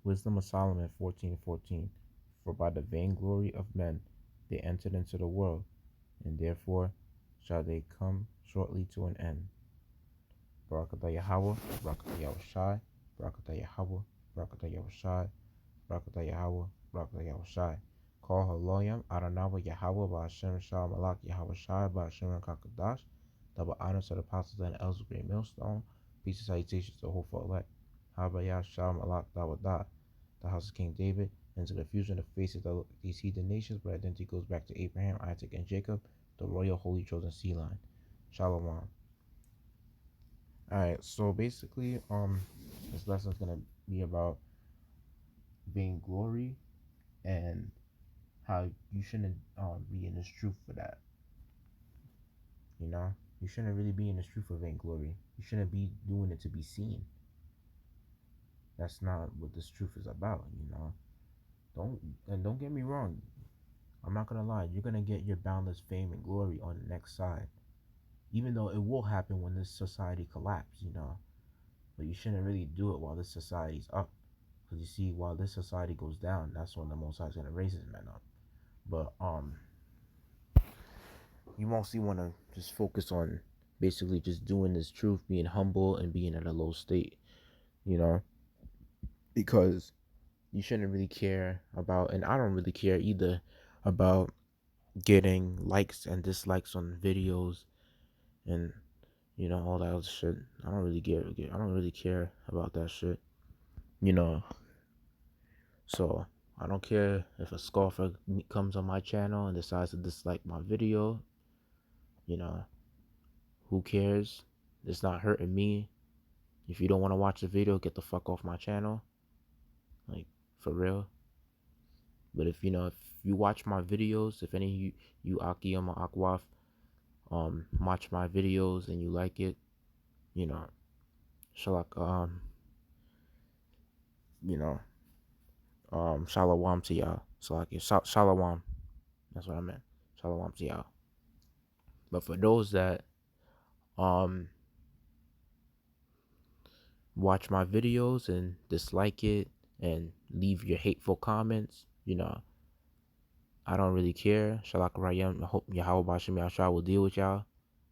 Wisdom of Solomon 14:14. For by the vainglory of men they entered into the world, and therefore shall they come shortly to an end. Barakatah Yahweh, Barakatah Yahushai, Barakatah Yahweh, Barakatah Yahushai, Barakatah Yahweh, Barakatah Yahushai. Call Haloyam, Adonai Yahweh, Ba'ashem Shah Malak Yahweh Shai, Ba'ashem Kakadash. Double honor to the apostles and elders of Great Millstone. Peace and salutations to the whole for elect. Habayah Shah Malak Dawadah, the house of King David, and to the fusion of faces that look like these heathen nations, but identity goes back to Abraham, Isaac, and Jacob, the royal holy chosen sea line. Shalom. Alright, so basically, this lesson is gonna be about vainglory and how you shouldn't be in this truth for that. You know, you shouldn't really be in this truth for vainglory. You shouldn't be doing it to be seen. That's not what this truth is about. You know, don't get me wrong. I'm not gonna lie. You're gonna get your boundless fame and glory on the next side, even though it will happen when this society collapses. You know, but you shouldn't really do it while this society's up. Because you see, while this society goes down, that's when the Most High is gonna raise his men up. But you mostly want to just focus on basically just doing this truth, being humble and being at a low state, you know, because you shouldn't really care about, and I don't really care either about getting likes and dislikes on videos and, you know, all that other shit. I don't really care about that shit, you know. So I don't care if a scoffer comes on my channel and decides to dislike my video, you know. Who cares? It's not hurting me. If you don't want to watch the video, get the fuck off my channel. Like, for real. But if you watch my videos, if any of you Akim or Akwaf watch my videos and you like it, you know, shalak you know, shalawam to y'all. Shalawam. That's what I meant. Shalawam to y'all. But for those that watch my videos and dislike it and leave your hateful comments, you know, I don't really care. Shalak Rayam, I hope Yahweh Bashim Yashar will deal with y'all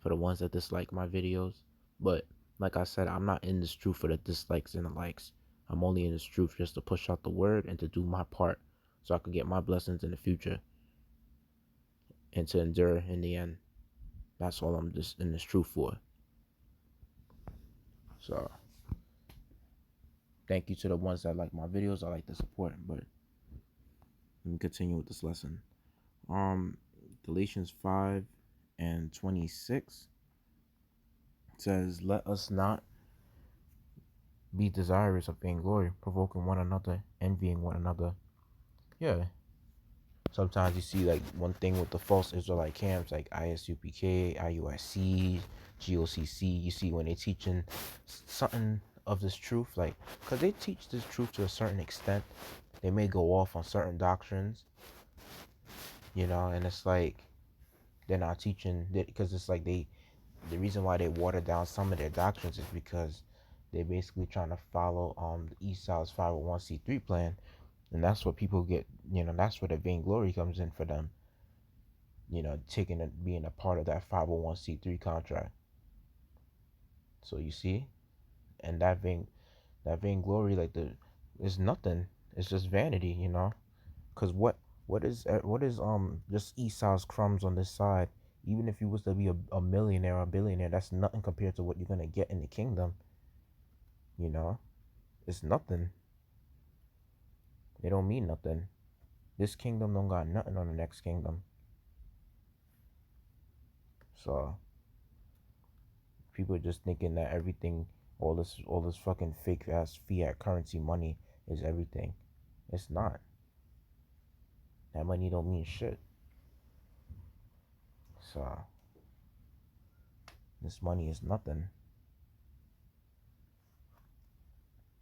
for the ones that dislike my videos. But like I said, I'm not in this truth for the dislikes and the likes. I'm only in this truth just to push out the word and to do my part so I can get my blessings in the future and to endure in the end. That's all I'm just in this truth for. So thank you to the ones that like my videos. I like the support. But let me continue with this lesson. Galatians 5:26 says, "Let us not be desirous of vainglory, provoking one another, envying one another." Yeah. Sometimes you see like one thing with the false Israelite camps like ISUPK, IUSC, GOCC. You see when they teaching something of this truth, like, because they teach this truth to a certain extent. They may go off on certain doctrines, you know, and it's like they're not teaching, because it's like the reason why they water down some of their doctrines is because they're basically trying to follow the Esau's 501c3 plan, and that's what people get, you know, that's where the vainglory comes in for them, you know, being a part of that 501c3 contract. So you see, and that vainglory, like, is nothing. It's just vanity, you know, because what is just Esau's crumbs on this side. Even if you was to be a millionaire or a billionaire, that's nothing compared to what you're gonna get in the kingdom. You know, it's nothing. They don't mean nothing. This kingdom don't got nothing on the next kingdom. So people are just thinking that everything, all this fucking fake ass fiat currency money is everything. It's not. That money don't mean shit. So this money is nothing.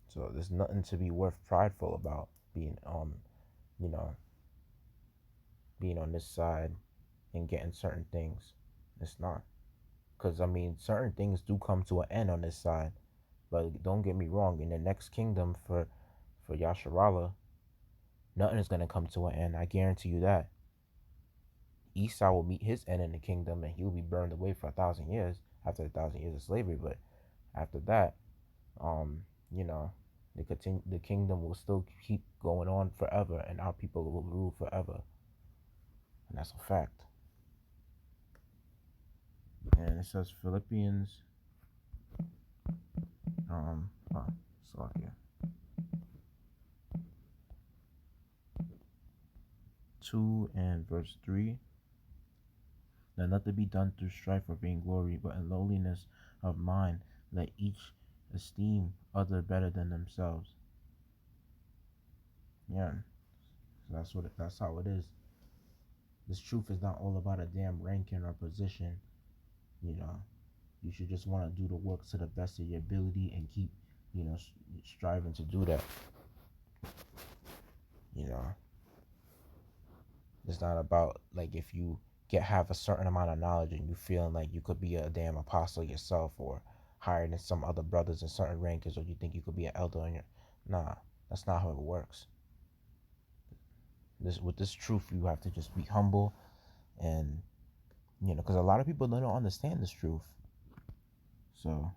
So there's nothing to be worth prideful about being you know, being on this side and getting certain things. It's not. Because I mean, certain things do come to an end on this side. But don't get me wrong, in the next kingdom, for for Yasharahla, nothing is gonna come to an end. I guarantee you that. Esau will meet his end in the kingdom, and he will be burned away for 1,000 years after 1,000 years of slavery. But after that, um, you know, the kingdom will still keep going on forever, and our people will rule forever, and that's a fact. And it says Philippians, oh, sorry, 2 and verse 3. Let nothing be done through strife or vainglory, but in lowliness of mind, let each esteem other better than themselves. Yeah, so that's how it is. This truth is not all about a damn ranking or position. You know, you should just want to do the work to the best of your ability and keep, striving to do that. You know, it's not about like if you have a certain amount of knowledge and you feeling like you could be a damn apostle yourself or higher than some other brothers in certain rankings, or you think you could be an elder in your, nah, that's not how it works. With this truth, you have to just be humble, and because a lot of people don't understand this truth. So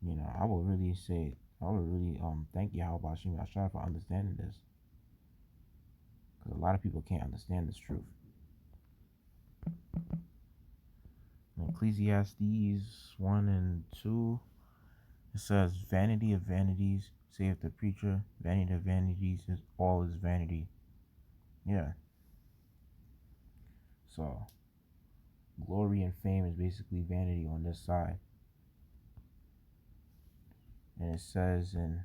I would really say, I would really thank Yahweh Hashem Yashar for understanding this, because a lot of people can't understand this truth. Ecclesiastes 1 and 2, it says, "Vanity of vanities, saith the preacher, vanity of vanities is all is vanity." Yeah. So glory and fame is basically vanity on this side. And it says in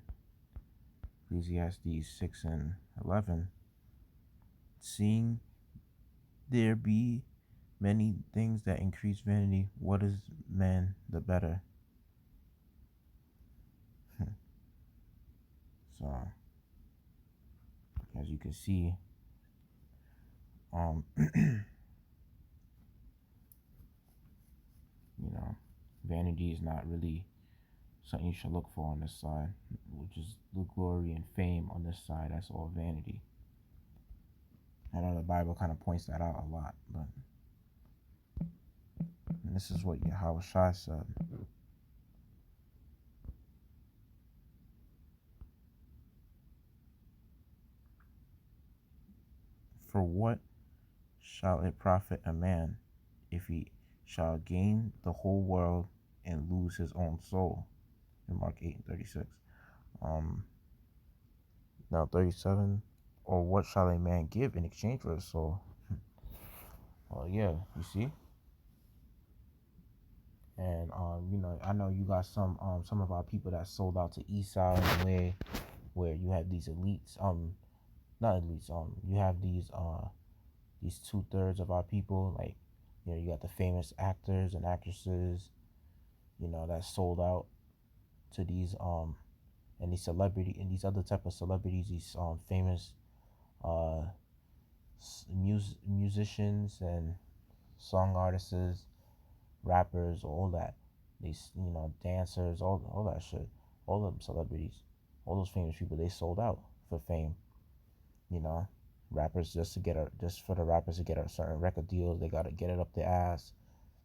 Ecclesiastes 6 and 11, "Seeing there be many things that increase vanity, what is man the better?" So as you can see, vanity is not really something you should look for on this side, which is the glory and fame on this side. That's all vanity. I know the Bible kind of points that out a lot, but this is what Yahweh Shai said. "For what shall it profit a man if he shall gain the whole world and lose his own soul?" In Mark 8:36. Now 37. "Or what shall a man give in exchange for his soul?" Well, yeah, you see. And I know you got some of our people that sold out to Esau in a way where you have these elites, not elites, you have these 2/3 of our people, like, you got the famous actors and actresses, that sold out to these and these celebrity and these other type of celebrities, these famous uh musicians and song artists, rappers, all that. These dancers, all that shit, all of them celebrities, all those famous people, they sold out for fame. Rappers, just for the rappers to get a certain record deals, they gotta get it up their ass.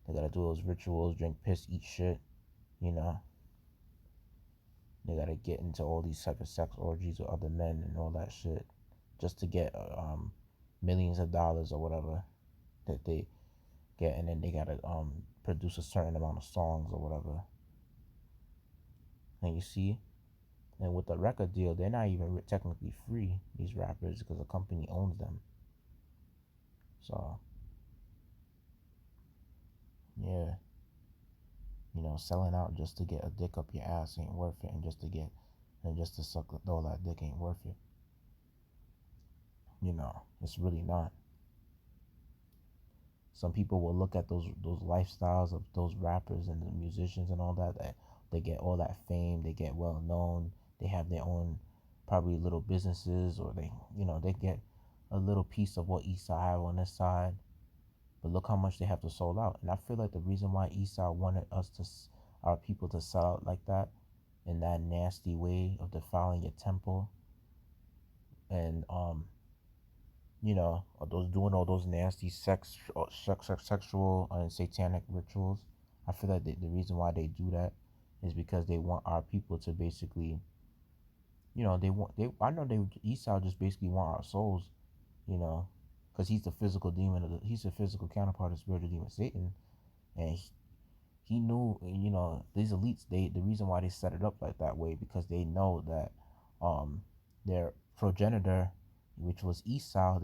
They gotta do those rituals, drink piss, eat shit. You know, they gotta get into all these type of sex orgies with other men and all that shit, just to get millions of dollars or whatever that they get, and then they gotta produce a certain amount of songs or whatever. And you see, and with the record deal, they're not even technically free, these rappers, because the company owns them. So yeah, selling out just to get a dick up your ass ain't worth it, and just to suck all that dick ain't worth it. It's really not. Some people will look at those lifestyles of those rappers and the musicians and all that they get all that fame, they get well known, they have their own probably little businesses, or they get a little piece of what Esau have on this side. But look how much they have to sold out. And I feel like the reason why Esau wanted our people to sell out like that in that nasty way of defiling your temple, and those doing all those nasty sexual and satanic rituals. I feel like the reason why they do that is because they want our people to basically, I know they Esau just basically want our souls, you know, because he's the physical demon he's the physical counterpart of the spiritual demon Satan, and he knew, these elites, the reason why they set it up like that way, because they know that their progenitor, which was Esau,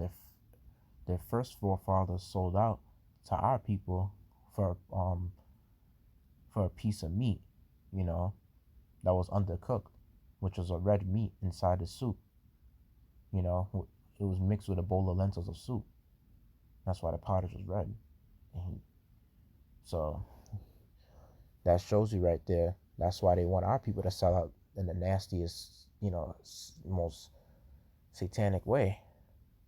their first forefathers sold out to our people for a piece of meat, you know, that was undercooked, which was a red meat inside the soup. You know, it was mixed with a bowl of lentils of soup. That's why the pottage was red. And so that shows you right there. That's why they want our people to sell out in the nastiest, most satanic way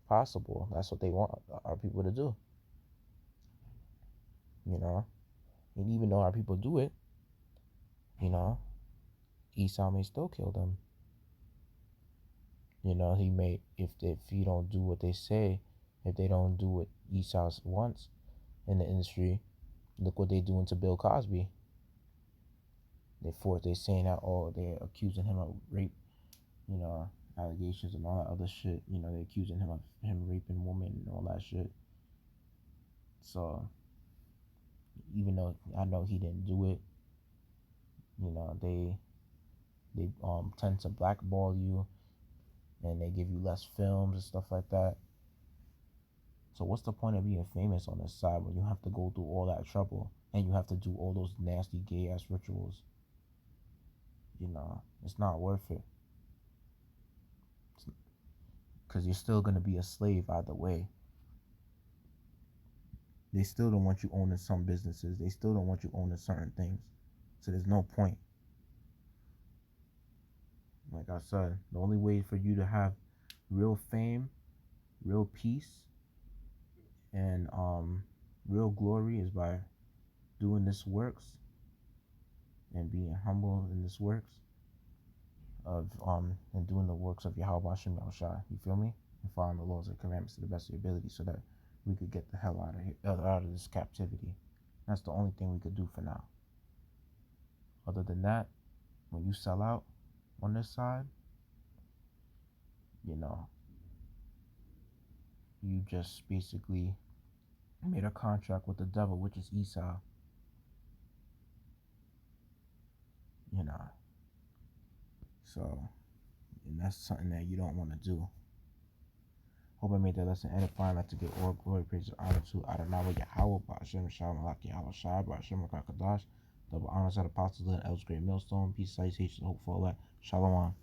possible. That's what they want our people to do. You know, and even though our people do it, you know, Esau may still kill them. He may, if you don't do what they say, if they don't do what Esau wants in the industry, look what they doing to Bill Cosby. They're saying that, oh, they're accusing him of rape, you know, allegations and all that other shit. They're accusing him of him raping women and all that shit. So even though I know he didn't do it, they tend to blackball you, and they give you less films and stuff like that. So what's the point of being famous on this side when you have to go through all that trouble and you have to do all those nasty gay ass rituals? It's not worth it, because you're still gonna be a slave either way. They still don't want you owning some businesses. They still don't want you owning certain things. So there's no point. Like I said, the only way for you to have real fame, real peace, and real glory is by doing this works and being humble in this works of and doing the works of Yahweh Hashem Yahushua. You feel me? And following the laws and commandments to the best of your ability, so that we could get the hell out of here, out of this captivity. That's the only thing we could do for now. Other than that, when you sell out on this side, you just basically made a contract with the devil, which is Esau. So, and that's something that you don't want to do. Hope I made that lesson edifying. Like to give all glory, praise, and honor to Adonai Yahweh, Ba'ashem, Shalom, Malak, Yahweh, Shai, Ba'ashem, Rakakadash, double honors at apostles and elders, great millstone, peace, salutations, hope for all that. Shalom.